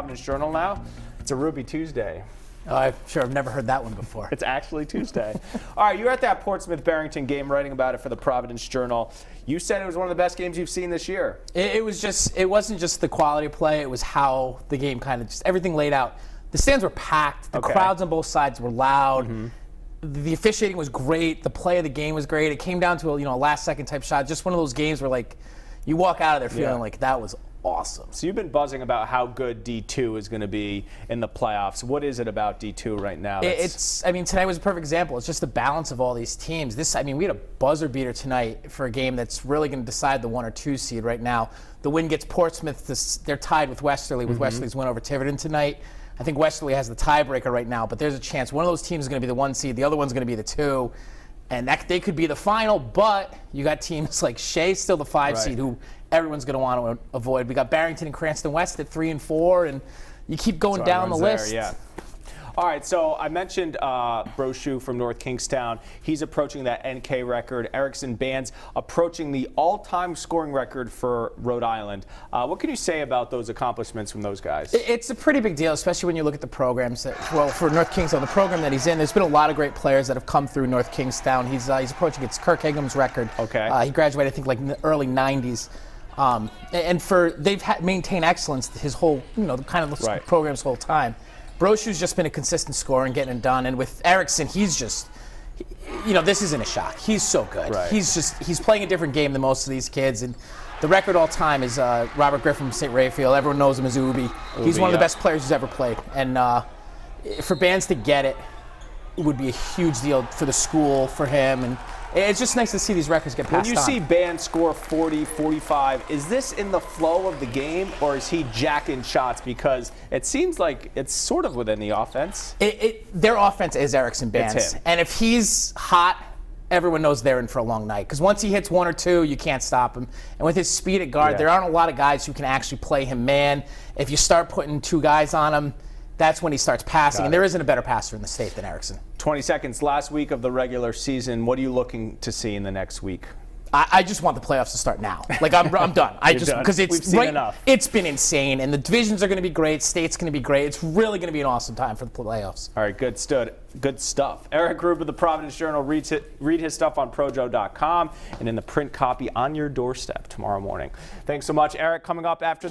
Providence Journal now. It's a Ruby Tuesday. Oh, I've never heard that one before. It's actually Tuesday. All right, you were at that Portsmouth-Barrington game writing about it for the Providence Journal. You said it was one of the best games you've seen this year. It wasn't just the quality of play, it was how the game kind of just everything laid out. The stands were packed, the crowds on both sides were loud. The officiating was great, the play of the game was great. It came down to a last second type shot. Just one of those games where you walk out of there feeling like that was awesome. So you've been buzzing about how good D2 is going to be in the playoffs. What is it about D2 right now? Tonight was a perfect example. It's just the balance of all these teams. We had a buzzer beater tonight for a game that's really going to decide the 1 or 2 seed right now. The win gets Portsmouth. They're tied with Westerly with Westerly's win over Tiverton tonight. I think Westerly has the tiebreaker right now, but there's a chance one of those teams is going to be the 1 seed, the other one's going to be the 2. And they could be the final, but you got teams like Shea, still the 5 seed, who everyone's going to want to avoid. We got Barrington and Cranston West at 3 and 4, and you keep going down the list. Yeah. All right, so I mentioned ProJo from North Kingstown. He's approaching that NK record. Erickson Band's approaching the all-time scoring record for Rhode Island. What can you say about those accomplishments from those guys? It's a pretty big deal, especially when you look at the programs. For North Kingstown, the program that he's in, there's been a lot of great players that have come through North Kingstown. He's approaching Kirk Hagum's record. Okay. He graduated, I think, in the early 90s. They've maintained excellence his whole, program's whole time. ProJo's just been a consistent scorer and getting it done. And with Erickson, he's just, this isn't a shock. He's so good. Right. He's playing a different game than most of these kids. And the record all time is Robert Griffin from St. Raphael. Everyone knows him as Ubi. He's one of the best players who's ever played. And for Bands to get it would be a huge deal for the school, for him. And it's just nice to see these records get passed on. When you see Band score 40, 45, is this in the flow of the game, or is he jacking shots? Because it seems like it's sort of within the offense. Their offense is Erickson Bands. It's him. And if he's hot, everyone knows they're in for a long night. Because once he hits 1 or 2, you can't stop him. And with his speed at guard, there aren't a lot of guys who can actually play him man. If you start putting 2 guys on him, that's when he starts passing. And there isn't a better passer in the state than Erickson. 20 seconds. Last week of the regular season. What are you looking to see in the next week? I just want the playoffs to start now. I'm done. Because We've seen enough. It's been insane, and the divisions are going to be great. State's going to be great. It's really going to be an awesome time for the playoffs. All right, good stuff. Eric Rueb of the Providence Journal. Read his stuff on ProJo.com and in the print copy on your doorstep tomorrow morning. Thanks so much, Eric. Coming up after